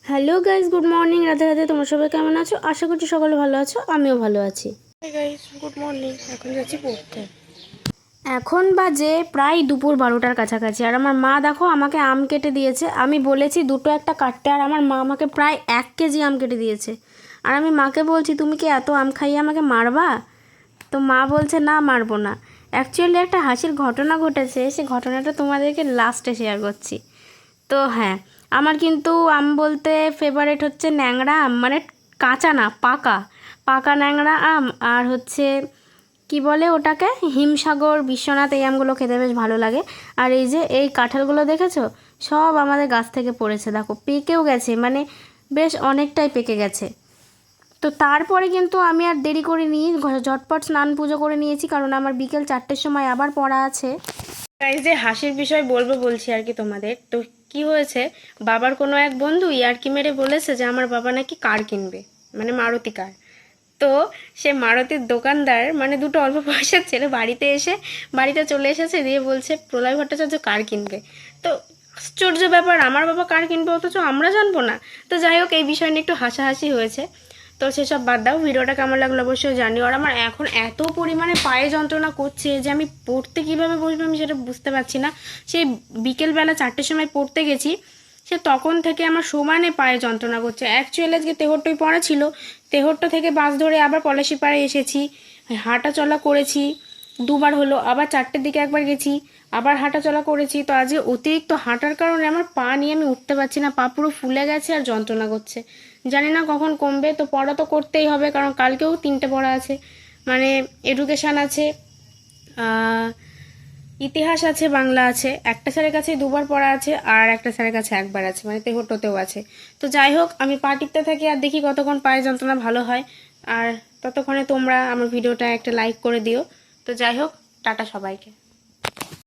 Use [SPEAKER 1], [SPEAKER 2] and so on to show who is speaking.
[SPEAKER 1] Hello guys, good morning. Radhe Radhe. তোমরা সবাই কেমন আছো? আশা করছি সকলে ভালো আছো, আমিও ভালো আছি।
[SPEAKER 2] Guys good morning. এখন যাচ্ছি পড়তে।
[SPEAKER 1] এখন বাজে প্রায় দুপুর 12টার কাছাকাছি, আর আমার মা দেখো আমাকে আম কেটে দিয়েছে। আমি বলেছি দুটো একটা কাটতে, আর আমার মা আমাকে প্রায় 1 কেজি আম কেটে দিয়েছে। আর আমি মাকে বলছি, তুমি কি এত আম খাইয়ে আমাকে মারবা? তো মা বলছে, না মারবো না। অ্যাকচুয়ালি একটা হাসির ঘটনা ঘটেছে, সে ঘটনাটা তোমাদেরকে লাস্টে শেয়ার করছি। তো হ্যাঁ, আমার কিন্তু আম বলতে ফেভারিট হচ্ছে ন্যাংরা আম, মানে কাঁচা না, পাকা পাকা ন্যাংরা আম। আর হচ্ছে কি বলে ওটাকে, হিমসাগর, বিশ্বনাথ, এই আমগুলো খেতে বেশ ভালো লাগে। আর এই যে এই কাঁঠালগুলো দেখেছো, সব আমাদের গাছ থেকে পড়েছে, দেখো পেকেও গেছে, মানে বেশ অনেকটাই পেকে গেছে। তো তারপরে কিন্তু আমি আর দেরি করিনি, ঝটপট স্নান পুজো করে নিয়েছি, কারণ আমার বিকেল 4টের সময় আবার পড়া আছে।
[SPEAKER 2] গাইস যে হাসির বিষয় বলছি আর কি তোমাদের। তো কি হয়েছে, বাবার কোনো এক বন্ধু ইয়ার্কি মেরে বলেছে যে আমার বাবা নাকি কার কিনবে, মানে মারুতি কার। তো সে মারুতির দোকানদার, মানে দুটো অল্প বয়সের ছেলে বাড়িতে চলে এসেছে, দিয়ে বলছে প্রলয় ভট্টাচার্য কার কিনবে। তো আশ্চর্য ব্যাপার, আমার বাবা কার কিনবে অথচ আমরা জানবো না। তো যাই হোক, এই বিষয় নিয়ে একটু হাসাহাসি হয়েছে। তো সেসব বাদ দাও, ভিডিওটা কেমন লাগলো অবশ্যই জানিও। আর আমার এখন এত পরিমাণে পায়ে যন্ত্রণা করছে যে আমি পড়তে কিভাবে বসবো আমি সেটা বুঝতে পারছি না। সেই বিকেলবেলা 4টের সময় পড়তে গেছি, সে তখন থেকে আমার সমানে পায়ে যন্ত্রণা করছে। অ্যাকচুয়ালি আজকে তেহট্টই পড়া ছিল, তেহট্ট থেকে বাস ধরে আবার পলাশিপাড়ে এসেছি, হাঁটা চলা করেছি দুবার হলো, আবার 4টের দিকে একবার গেছি, আবার হাঁটা চলা করেছি। তো আজকে অতিরিক্ত হাঁটার কারণে আমার পা নিয়ে আমি উঠতে পারছি না, পা পুরো ফুলে গেছে আর যন্ত্রণা করছে। জানি না কখন কমবে। তো পড়া তো করতেই হবে, কারণ কালকেও 3টে পড়া আছে, মানে এডুকেশান আছে, ইতিহাস আছে, বাংলা আছে। একটা স্যারের কাছে দুবার পড়া আছে, আর একটা স্যারের কাছে একবার আছে, মানে তেহট্টতেও আছে। তো যাই হোক, আমি পা টিপতে থাকি আর দেখি কতক্ষণ পায়ে যন্ত্রণা ভালো হয়। আর ততক্ষণে তোমরা আমার ভিডিওটা একটা লাইক করে দিও। তো যাই হোক, টাটা সবাইকে।